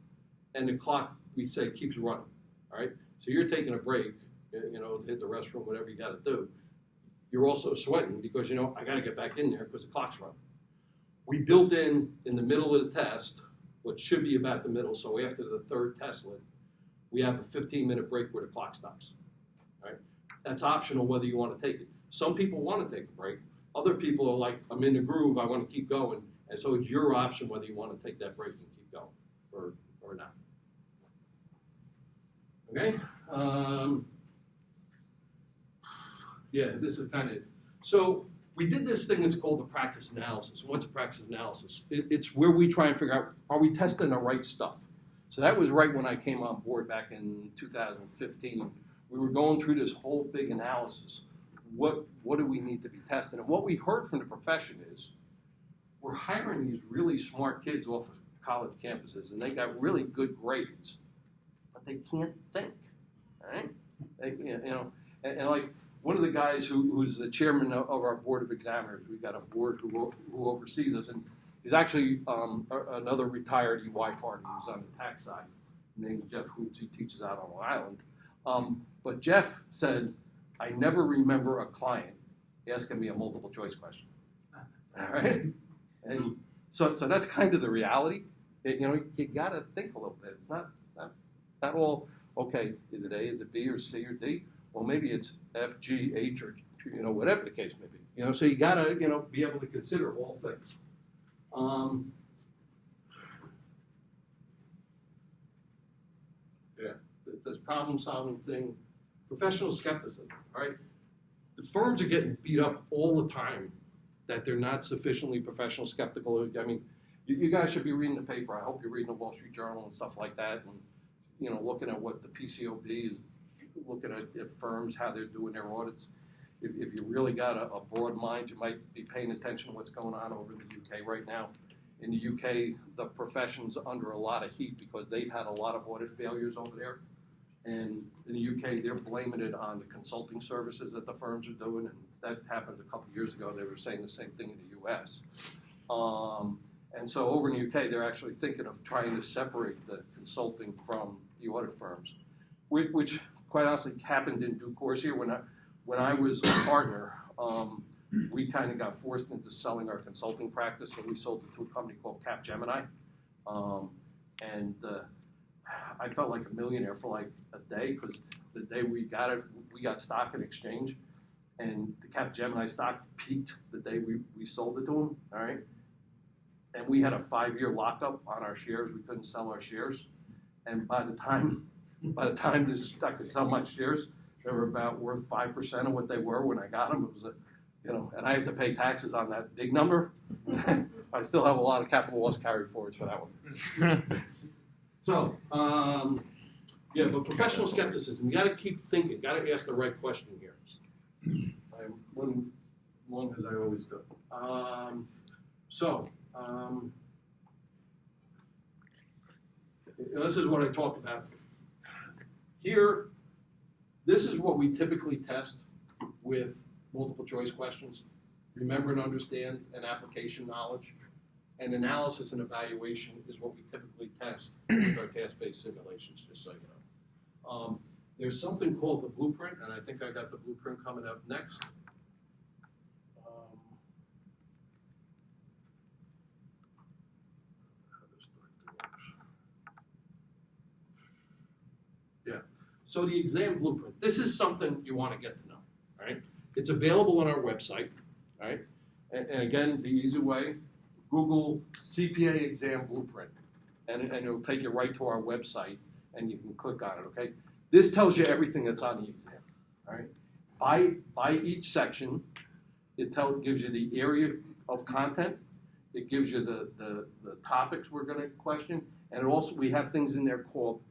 and the clock, we say, keeps running, all right? So you're taking a break, hit the restroom, whatever you got to do. You're also sweating because, I got to get back in there because the clock's running. We built in the middle of the test, what should be about the middle, so after the 3rd testlet, we have a 15-minute break where the clock stops. Right? That's optional whether you want to take it. Some people want to take a break. Other people are like, I'm in the groove, I want to keep going. And so it's your option whether you want to take that break and keep going or not. Okay? Yeah, this is kind of, so we did this thing that's called the practice analysis. What's a practice analysis? It's where we try and figure out, are we testing the right stuff? So that was right when I came on board back in 2015. We were going through this whole big analysis. What do we need to be testing? And what we heard from the profession is we're hiring these really smart kids off of college campuses, and they got really good grades, but they can't think, all right? And like one of the guys who's the chairman of our board of examiners, we've got a board who oversees us, and he's actually another retired EY partner who's on the tax side, named Jeff Hoots. He teaches out on Long Island. But Jeff said, I never remember a client asking me a multiple choice question. All right? And so that's kind of the reality. You got to think a little bit. It's not all, okay, is it A, is it B, or C, or D? Well, maybe it's F, G, H, or, whatever the case may be. So you got to, be able to consider all things. This problem-solving thing, professional skepticism, all right? The firms are getting beat up all the time that they're not sufficiently professional skeptical. I mean, you guys should be reading the paper. I hope you're reading the Wall Street Journal and stuff like that, and, looking at what the PCOB is, looking at firms, how they're doing their audits. If you really got a broad mind, you might be paying attention to what's going on over in the UK right now. In the UK, the profession's under a lot of heat because they've had a lot of audit failures over there. And in the UK, they're blaming it on the consulting services that the firms are doing, and that happened a couple of years ago. They were saying the same thing in the US. And so over in the UK, they're actually thinking of trying to separate the consulting from the audit firms, which quite honestly happened in due course here. When I was a partner, we kind of got forced into selling our consulting practice, so we sold it to a company called Capgemini. I felt like a millionaire for like a day because the day we got it, we got stock in exchange, and the Capgemini stock peaked the day we sold it to them, all right? And we had a 5-year lockup on our shares. We couldn't sell our shares. And by the time I could sell my shares, they were about worth 5% of what they were when I got them. It was and I had to pay taxes on that big number. I still have a lot of capital loss carry forwards for that one. So, but professional skepticism, you got to keep thinking, got to ask the right question here. I'm running long as I always do. This is what I talked about. Here, this is what we typically test with multiple choice questions. Remember and understand and application knowledge. and analysis and evaluation is what we typically test with our task-based simulations, just so you know. There's something called the blueprint, and I think I got the blueprint coming up next. So the exam blueprint, this is something you want to get to know, all right? It's available on our website, all right? And again, the easy way, Google CPA exam blueprint, and it'll take you right to our website, and you can click on it, okay? This tells you everything that's on the exam, all right? By each section, it gives you the area of content, it gives you the topics we're going to question, and we have things in there called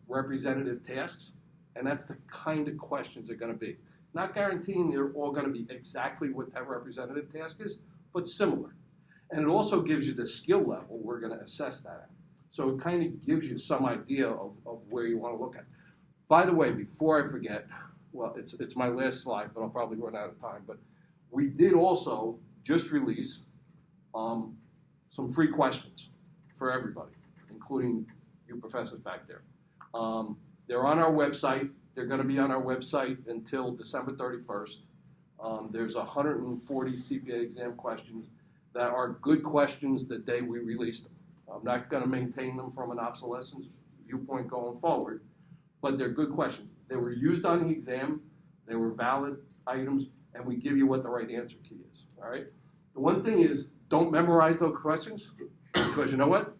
representative tasks, and that's the kind of questions they're going to be. Not guaranteeing they're all going to be exactly what that representative task is, but similar. And it also gives you the skill level we're going to assess that at. So it kind of gives you some idea of where you want to look at. By the way, before I forget, well, it's my last slide, but I'll probably run out of time, but we did also just release some free questions for everybody, including you professors back there. They're on our website. They're going to be on our website until December 31st. There's 140 CPA exam questions that are good questions the day we release them. I'm not going to maintain them from an obsolescence viewpoint going forward, but they're good questions. They were used on the exam. They were valid items, and we give you what the right answer key is, all right? The one thing is, don't memorize those questions, because you know what?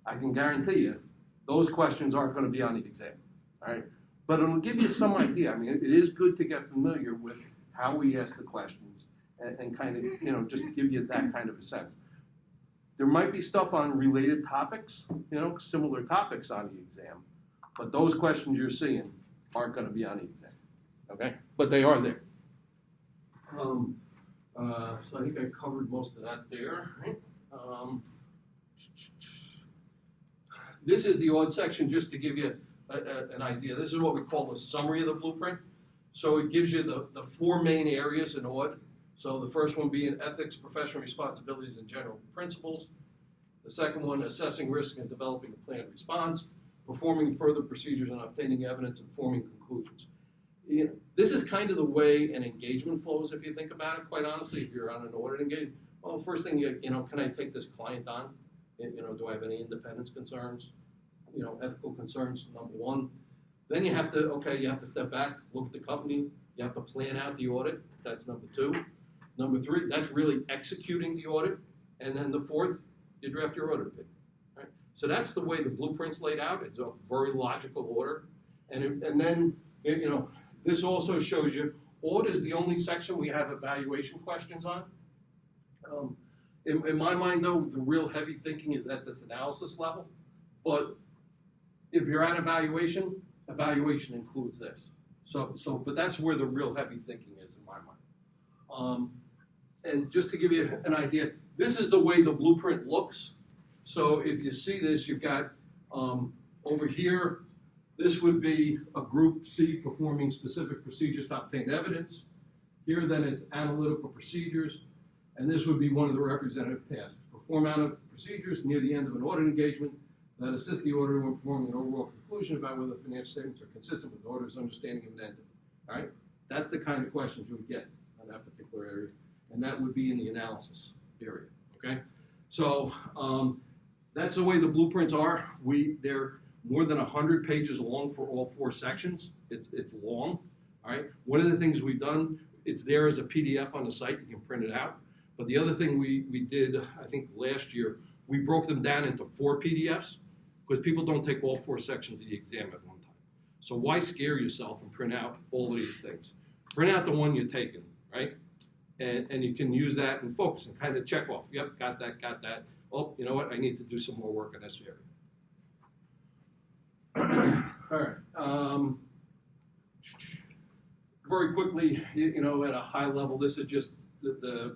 I can guarantee you those questions aren't going to be on the exam, all right? But it'll give you some idea. I mean, it is good to get familiar with how we ask the questions and kind of, just give you that kind of a sense. There might be stuff on related topics, similar topics on the exam, but those questions you're seeing aren't going to be on the exam, okay? But they are there. So I think I covered most of that there, right? This is the odd section just to give you an idea. This is what we call a summary of the blueprint. So it gives you the four main areas in odd. So the first one being ethics, professional responsibilities, and general principles. The second one, assessing risk and developing a planned response, performing further procedures and obtaining evidence and forming conclusions. This is kind of the way an engagement flows, if you think about it, quite honestly, if you're on an audit engagement. Well, first thing, can I take this client on? Do I have any independence concerns? Ethical concerns, number one. Then you have to step back, look at the company. You have to plan out the audit. That's number two. Number three, that's really executing the audit. And then the fourth, you draft your audit opinion. Right? So that's the way the blueprint's laid out. It's a very logical order. And then, this also shows you, audit is the only section we have evaluation questions on. In my mind, though, the real heavy thinking is at this analysis level. But if you're at evaluation includes this. But that's where the real heavy thinking is in my mind. And just to give you an idea, this is the way the blueprint looks. So if you see this, you've got over here, this would be a group C performing specific procedures to obtain evidence. Here, then, it's analytical procedures. And this would be one of the representative tasks. Perform analytical procedures near the end of an audit engagement that assist the auditor when forming an overall conclusion about whether financial statements are consistent with the auditor's understanding of an entity. All right? That's the kind of questions you would get on that particular area. And that would be in the analysis area. Okay? So that's the way the blueprints are. They're more than 100 pages long for all four sections. It's long. All right? One of the things we've done, it's there as a PDF on the site. You can print it out. But the other thing we did, I think last year, we broke them down into 4 PDFs because people don't take all 4 sections of the exam at one time. So why scare yourself and print out all of these things? Print out the one you're taking, right? And you can use that and focus and kind of check off. Yep, got that. Oh, you know what? I need to do some more work in this area. All right. Very quickly, at a high level, this is just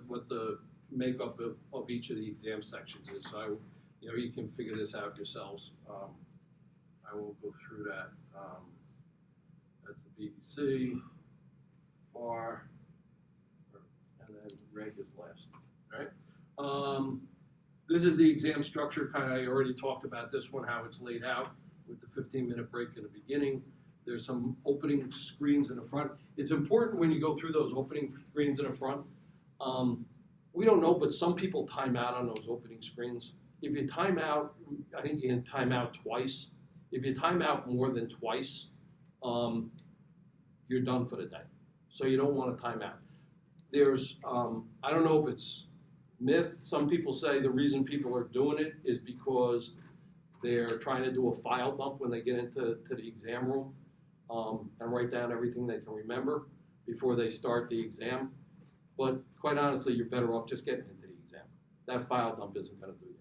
what the makeup of each of the exam sections is. So, you can figure this out yourselves. I won't go through that. That's the BBC, FAR, and then reg is last. All right. this is the exam structure. Kind of, I already talked about this one, how it's laid out with the 15-minute break in the beginning. There's some opening screens in the front. It's important when you go through those opening screens in the front. We don't know, but some people time out on those opening screens. If you time out, I think you can time out twice. If you time out more than twice, you're done for the day. So you don't want to time out. There's, I don't know if it's myth. Some people say the reason people are doing it is because they're trying to do a file dump when they get into the exam room and write down everything they can remember before they start the exam. But quite honestly, you're better off just getting into the exam. That file dump isn't going to do you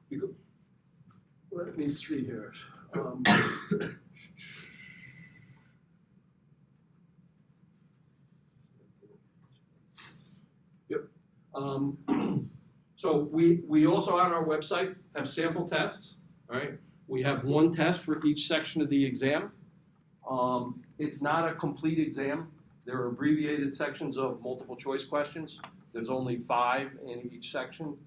any good. Let me see here. Yep. So we also on our website have sample tests. All right. We have one test for each section of the exam. It's not a complete exam. There are abbreviated sections of multiple choice questions. There's only 5 in each section.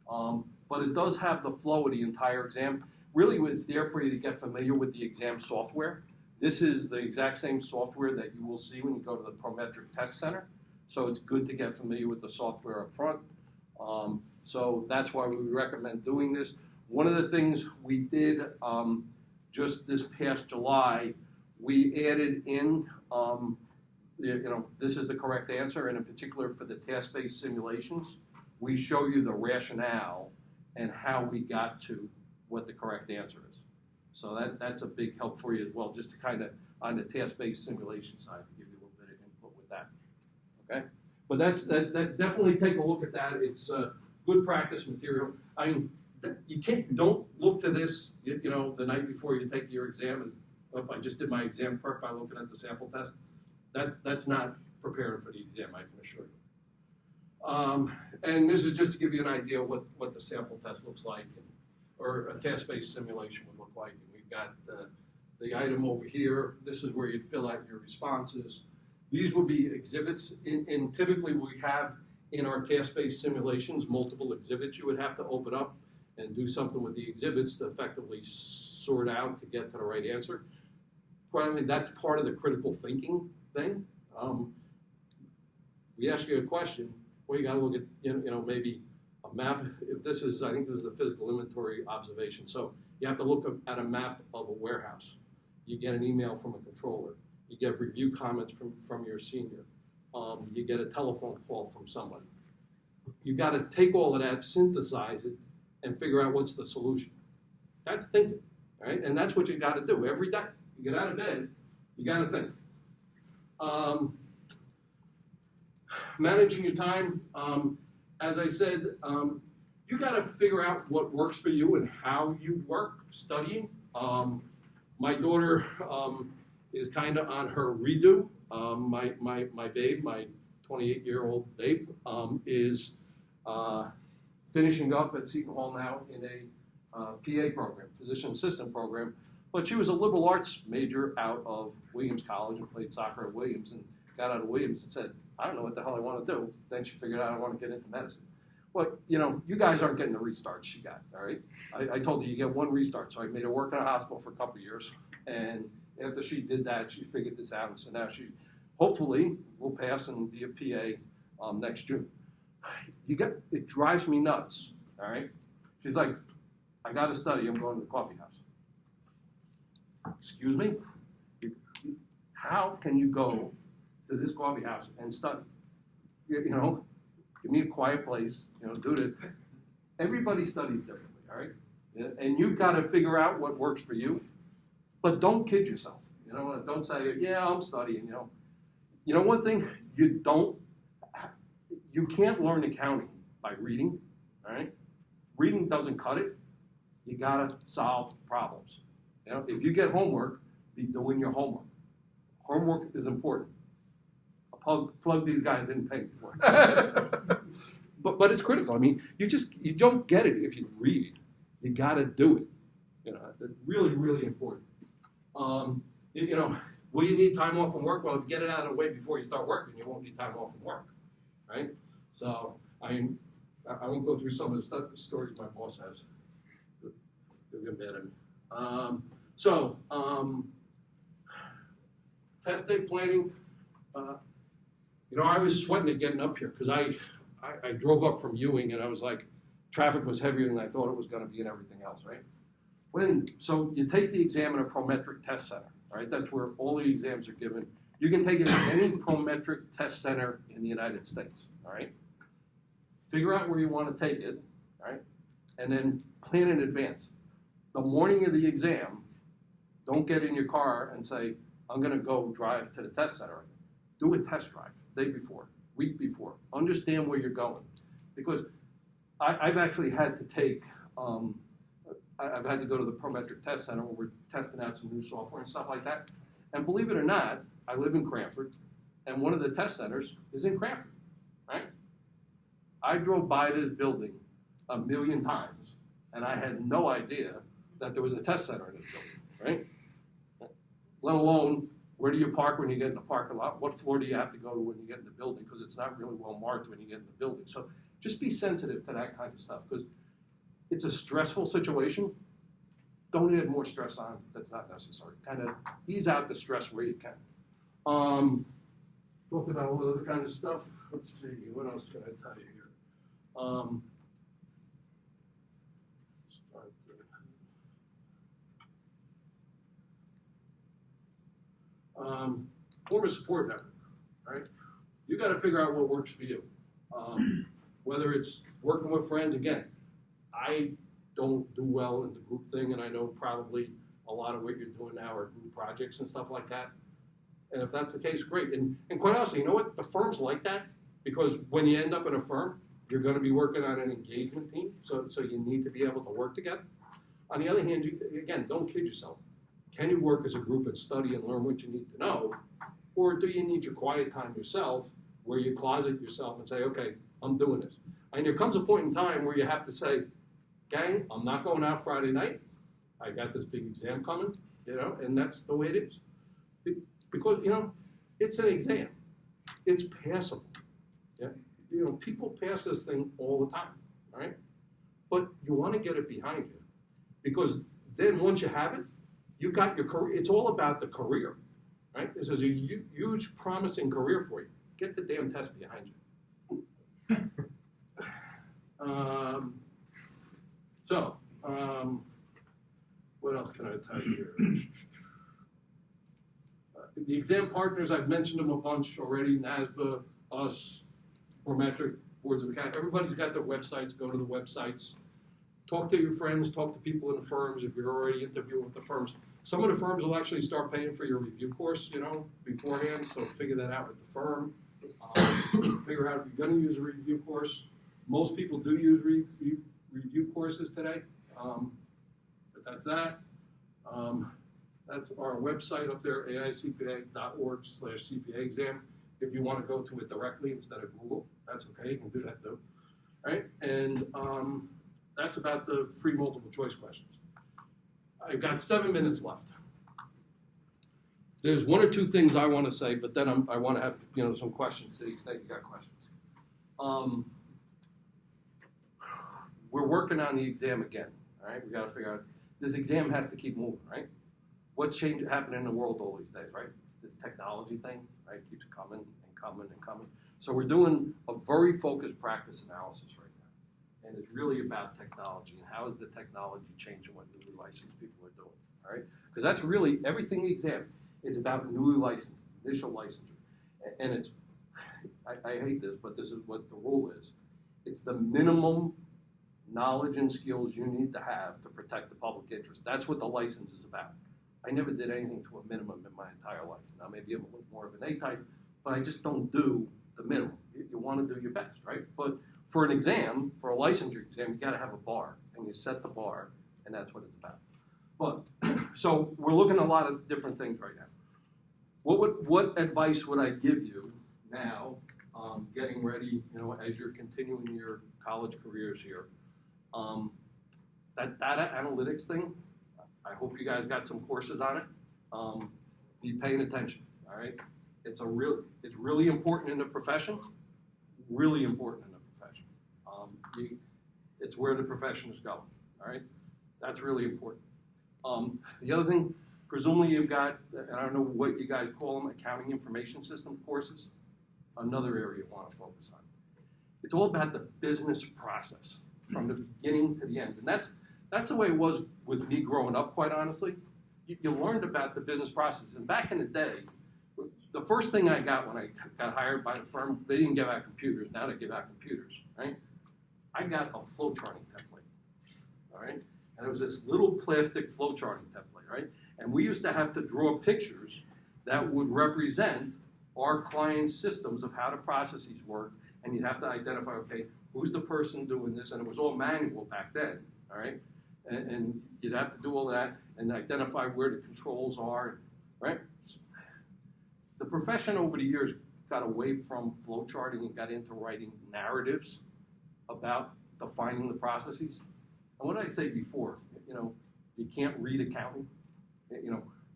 But it does have the flow of the entire exam. Really, it's there for you to get familiar with the exam software. This is the exact same software that you will see when you go to the Prometric Test Center. So it's good to get familiar with the software up front. So that's why we recommend doing this. One of the things we did just this past July, we added in, this is the correct answer, and in particular for the task-based simulations, we show you the rationale and how we got to what the correct answer is. So that's a big help for you as well, just to kind of, on the task-based simulation side, to give you a little bit of input with that. Okay? But that definitely take a look at that. It's good practice material. I mean, don't look to this, the night before you take your exam as, I just did my exam prep by looking at the sample test. That's not preparing for the exam, I can assure you. And this is just to give you an idea of what the sample test looks like, or a task-based simulation would look like. And we've got the item over here. This is where you fill out your responses. These will be exhibits. And typically we have in our task-based simulations multiple exhibits you would have to open up and do something with the exhibits to effectively sort out to get to the right answer. Quite honestly, that's part of the critical thinking thing. We ask you a question, well, you got to look at, maybe a map. If this is, I think this is the physical inventory observation. So you have to look at a map of a warehouse. You get an email from a controller. You get review comments from your senior. You get a telephone call from someone. You got to take all of that, synthesize it, and figure out what's the solution. That's thinking, right? And that's what you got to do every day. You get out of bed, you got to think. Managing your time, as I said, you got to figure out what works for you and how you work studying. My daughter is kind of on her redo. My babe, my 28-year-old babe, is finishing up at Seton Hall now in a PA program, physician assistant program. But she was a liberal arts major out of Williams College and played soccer at Williams and got out of Williams and said, I don't know what the hell I want to do. Then she figured out I want to get into medicine. Well, you guys aren't getting the restarts she got, all right? I told you get one restart. So I made her work in a hospital for a couple of years. And after she did that, she figured this out. And so now she hopefully will pass and be a PA next June. It drives me nuts, all right? She's like, I got to study. I'm going to the coffee house. Excuse me? How can you go to this coffee house and study? Give me a quiet place, do this. Everybody studies differently, all right? And you've got to figure out what works for you, but don't kid yourself. Don't say, yeah, I'm studying, one thing, you can't learn accounting by reading, all right? Reading doesn't cut it. You got to solve problems. If you get homework, be doing your homework. Homework is important. I'll plug these guys didn't pay me for it. but it's critical. I mean, you don't get it if you read. You got to do it. It's really, really important. Will you need time off from work? Well, if you get it out of the way before you start working, you won't need time off from work, right? So, I won't go through some of the stories my boss has. They'll get mad at me. Test day planning. I was sweating it getting up here because I drove up from Ewing and I was like, traffic was heavier than I thought it was going to be and everything else, right? So you take the exam in a Prometric test center, right? That's where all the exams are given. You can take it at any Prometric test center in the United States, all right? Figure out where you want to take it, right? And then plan in advance. The morning of the exam, don't get in your car and say, I'm going to go drive to the test center. Do a test drive day before, week before. Understand where you're going. Because I've actually had to take, I've had to go to the Prometric Test Center where we're testing out some new software and stuff like that. And believe it or not, I live in Cranford, and one of the test centers is in Cranford, right? I drove by this building 1 million times, and I had no idea that there was a test center in this building, right? Let alone, where do you park when you get in the parking lot? What floor do you have to go to when you get in the building? Because it's not really well marked when you get in the building. So just be sensitive to that kind of stuff, because it's a stressful situation. Don't add more stress on that's not necessary. Kind of ease out the stress where you can. Talked about all the other kind of stuff. Let's see, what else can I tell you here? Form a support network, right? You got to figure out what works for you. Whether it's working with friends, again, I don't do well in the group thing, and I know probably a lot of what you're doing now are group projects and stuff like that. And if that's the case, great. And quite honestly, you know what? The firms like that, because when you end up in a firm, you're going to be working on an engagement team, so you need to be able to work together. On the other hand, again, don't kid yourself. Can you work as a group and study and learn what you need to know? Or do you need your quiet time yourself where you closet yourself and say, okay, I'm doing this. And there comes a point in time where you have to say, gang, I'm not going out Friday night. I got this big exam coming, and that's the way it is. Because, it's an exam. It's passable. Yeah? People pass this thing all the time, all right? But you want to get it behind you because then once you have it, you've got your career. It's all about the career, right? This is a huge, promising career for you. Get the damn test behind you. What else can I tell you here? The exam partners, I've mentioned them a bunch already, NASBA, us, Prometric, Boards of Accounting. Everybody's got their websites. Go to the websites. Talk to your friends. Talk to people in the firms if you're already interviewing with the firms. Some of the firms will actually start paying for your review course, beforehand, so figure that out with the firm. Figure out if you're going to use a review course. Most people do use review courses today, but that's that. That's our website up there, AICPA.org/CPA exam. If you want to go to it directly instead of Google, that's okay. You can do that too. All right, and that's about the free multiple choice questions. I've got 7 minutes left. There's one or two things I want to say, but then I want to have some questions to the extent you got questions. We're working on the exam again. All right, we got to figure out this exam has to keep moving, right? What's happening in the world all these days, right? This technology thing, right, keeps coming and coming and coming. So we're doing a very focused practice analysis right now, and it's really about technology and how is the technology changing what newly licensed people are doing, all right? Because that's really everything in the exam is about newly licensed, initial licensure, and it's. I hate this, but this is what the rule is. It's the minimum knowledge and skills you need to have to protect the public interest. That's what the license is about. I never did anything to a minimum in my entire life. Now, maybe I'm a little more of an A-type, but I just don't do the minimum. You want to do your best, right? But for an exam, for a licensure exam, you got to have a bar, and you set the bar, and that's what it's about. But so we're looking at a lot of different things right now. What advice would I give you now, getting ready, as you're continuing your college careers here? That data analytics thing, I hope you guys got some courses on it. Be paying attention, all right? It's really important in the profession, really important in the profession. It's where the profession is going. All right, that's really important. The other thing, presumably you've got, and I don't know what you guys call them, accounting information system courses. Another area you want to focus on. It's all about the business process from the beginning to the end, and that's the way it was with me growing up. Quite honestly, you learned about the business process, and back in the day, the first thing I got when I got hired by the firm, they didn't give out computers. Now they give out computers, right? I got a flow charting template, all right? And it was this little plastic flow charting template, right? And we used to have to draw pictures that would represent our clients' systems of how the processes work, and you'd have to identify, okay, who's the person doing this? And it was all manual back then, all right? And you'd have to do all that and identify where the controls are, right? The profession over the years got away from flow charting and got into writing narratives about defining the processes. And what did I say before? You can't read accounting.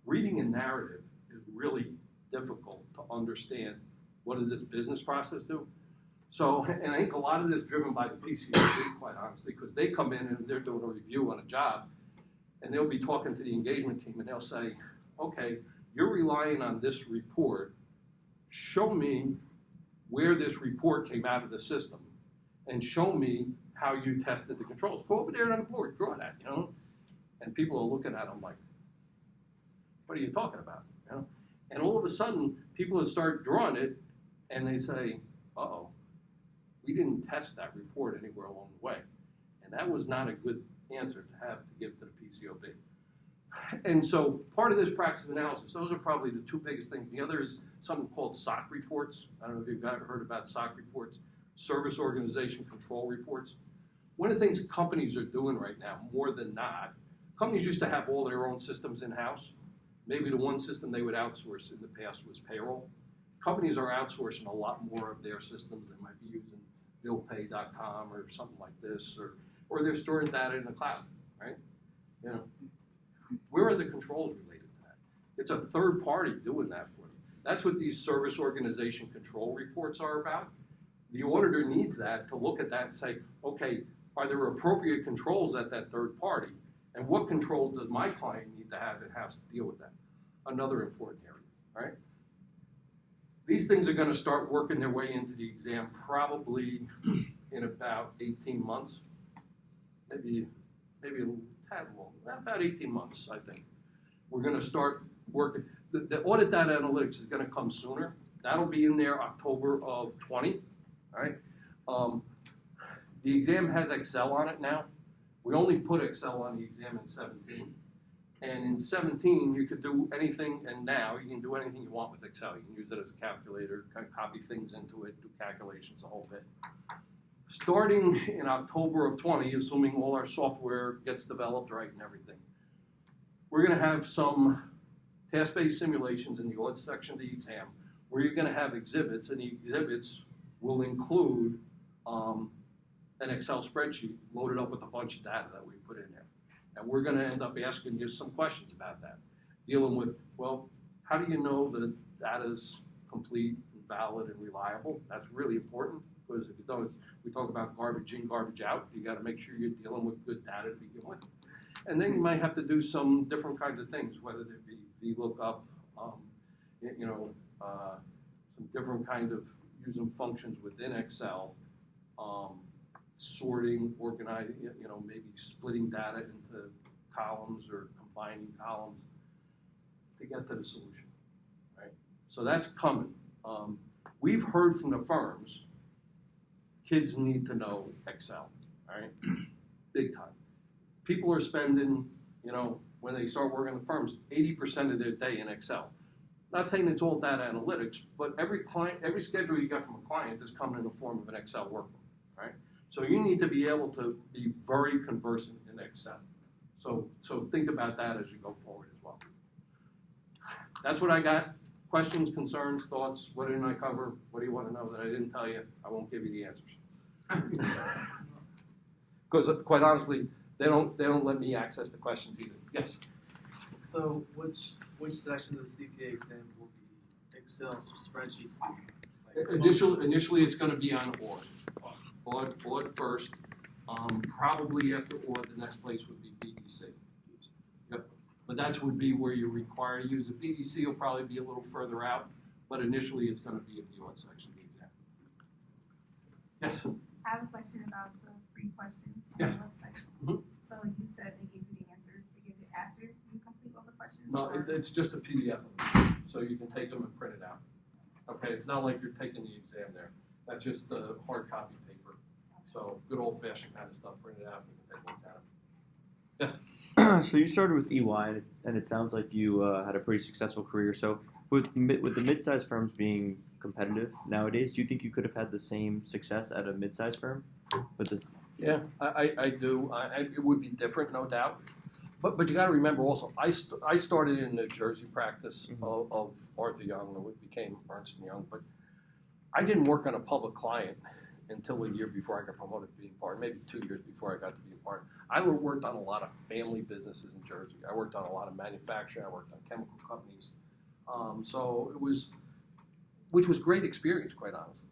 Reading a narrative is really difficult to understand. What does this business process do? So, and I think a lot of this is driven by the PCOB, quite honestly, because they come in and they're doing a review on a job, and they'll be talking to the engagement team, and they'll say, okay, you're relying on this report. Show me where this report came out of the system, and show me how you tested the controls. Go over there on the board, draw that, And people are looking at them like, what are you talking about? And all of a sudden, people would start drawing it, and they say, uh-oh, we didn't test that report anywhere along the way. And that was not a good answer to have to give to the PCOB. And so part of this practice analysis, those are probably the two biggest things. The other is something called SOC reports. I don't know if you've ever heard about SOC reports, Service Organization Control Reports. One of the things companies are doing right now, more than not, companies used to have all their own systems in-house. Maybe the one system they would outsource in the past was payroll. Companies are outsourcing a lot more of their systems. They might be using billpay.com or something like this, or they're storing data in the cloud, right? Where are the controls related to that? It's a third party doing that for you. That's what these service organization control reports are about. The auditor needs that to look at that and say, okay, are there appropriate controls at that third party? And what controls does my client need to have in-house to deal with that? Another important area, right? These things are going to start working their way into the exam probably in about 18 months, maybe a little tad long, about 18 months, I think. We're going to start working. The audit data analytics is going to come sooner. That'll be in there October of 20, all right? The exam has Excel on it now. We only put Excel on the exam in 17. And in 17, you could do anything, and now you can do anything you want with Excel. You can use it as a calculator, kind of copy things into it, do calculations, the whole bit. Starting in October of 20, assuming all our software gets developed right and everything, we're going to have some task-based simulations in the audit section of the exam where you're going to have exhibits, and the exhibits will include an Excel spreadsheet loaded up with a bunch of data that we put in there. And we're going to end up asking you some questions about that, dealing with, well, how do you know the data is complete and valid and reliable? That's really important, because if you don't, we talk about garbage in, garbage out. You got to make sure you're dealing with good data to begin with. And then you might have to do some different kinds of things, whether it be VLOOKUP, some different kind of using functions within Excel, sorting, organizing, maybe splitting data into columns or combining columns to get to the solution, right? So that's coming. We've heard from the firms, kids need to know Excel, right? Big time. People are spending, when they start working in the firms, 80% of their day in Excel. Not saying it's all data analytics, but every schedule you get from a client is coming in the form of an Excel workbook, right? So you need to be able to be very conversant in Excel. So think about that as you go forward as well. That's what I got. Questions, concerns, thoughts? What didn't I cover? What do you want to know that I didn't tell you? I won't give you the answers. Because quite honestly, they don't let me access the questions either. Yes. So which section of the CPA exam will the Excel spreadsheet be? Initially, it's going to be on Aud first. Probably after Aud, the next place would be BDC. Yep. But that would be where you're required to use it. BDC will probably be a little further out, but initially it's going to be at the Aud section of the exam. Yes. I have a question about the free questions on Yes. the website. Mhm. So you said they give you the answers, they give it after you complete all the questions? No, or- it's just a PDF of them, so you can take them and print it out. Okay, it's not like you're taking the exam there. That's just the hard copy paper. So good old fashioned kind of stuff, print it out, you can take a look at it. Yes. So you started with EY, and it sounds like you had a pretty successful career. So with the mid-sized firms being competitive nowadays, do you think you could have had the same success at a mid-sized firm? With the Yeah, I do. It would be different, no doubt. But you got to remember also, I started in the Jersey practice of Arthur Young, and it became Ernst & Young. But I didn't work on a public client until a year before I got promoted to being partner, maybe 2 years before I got to be a partner. I worked on a lot of family businesses in Jersey. I worked on a lot of manufacturing. I worked on chemical companies. So it was, which was great experience, quite honestly.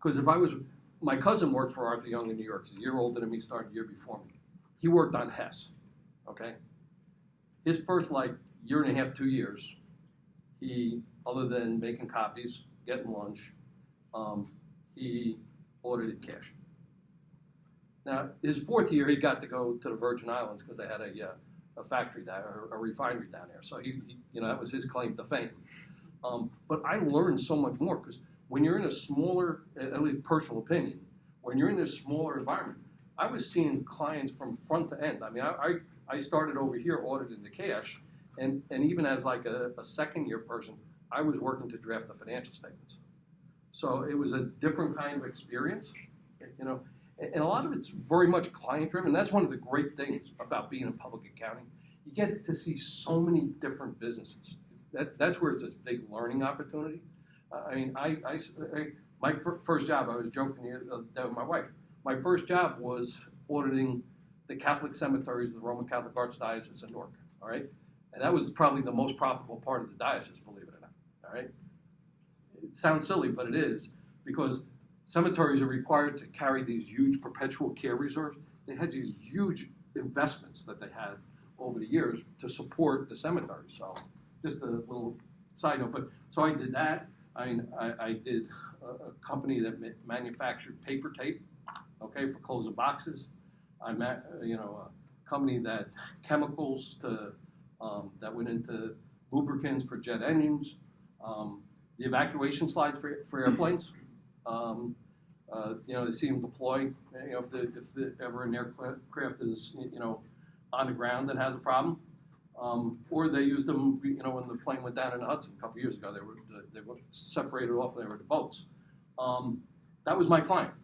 Because my cousin worked for Arthur Young in New York. He's a year older than me, started a year before me. He worked on Hess, okay? His first, year and a half, 2 years, he, other than making copies, getting lunch, he audited cash. Now, his fourth year, he got to go to the Virgin Islands because they had a factory down, or a refinery down there. So he that was his claim to fame. But I learned so much more because when you're in a smaller, at least personal opinion, when you're in this smaller environment, I was seeing clients from front to end. I mean, I started over here auditing the cash, and even as a second year person, I was working to draft the financial statements. So it was a different kind of experience, and a lot of it's very much client driven. That's one of the great things about being in public accounting. You get to see so many different businesses. That's where it's a big learning opportunity. My first job, I was joking with my wife. My first job was auditing the Catholic cemeteries of the Roman Catholic Archdiocese in Newark. All right, and that was probably the most profitable part of the diocese, believe it or not. All right, it sounds silly, but it is, because cemeteries are required to carry these huge perpetual care reserves. They had these huge investments that they had over the years to support the cemetery. So just a little side note. But so I did that. I did a company that manufactured paper tape, okay, for closing boxes. A company that chemicals that went into lubricants for jet engines, the evacuation slides for airplanes. They see them deploy. If ever an aircraft is on the ground and has a problem, or they used them. When the plane went down in the Hudson a couple years ago, they were separated off. They were the boats. That was my client.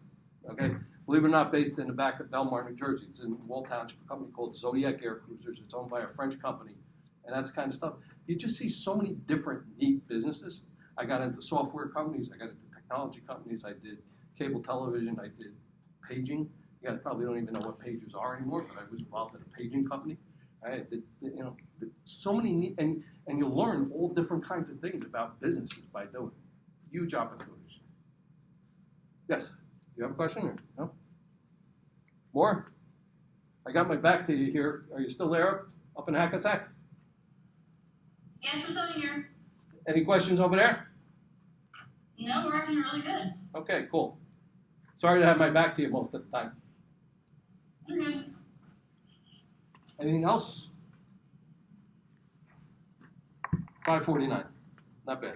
Okay, believe it or not, based in the back of Belmar, New Jersey. It's in Wall Township, a company called Zodiac Air Cruisers. It's owned by a French company, and that's the kind of stuff. You just see so many different neat businesses. I got into software companies. I got into technology companies. I did cable television. I did paging. You guys probably don't even know what pagers are anymore, but I was involved in a paging company. I did, so many neat, and you learn all different kinds of things about businesses by doing it. Huge opportunities. Yes, you have a question or no? More? I got my back to you here. Are you still there up in Hackensack? Yes, we're still here. Any questions over there? No, we're actually really good. Okay, cool. Sorry to have my back to you most of the time. You're good. Anything else? 5:49. Not bad.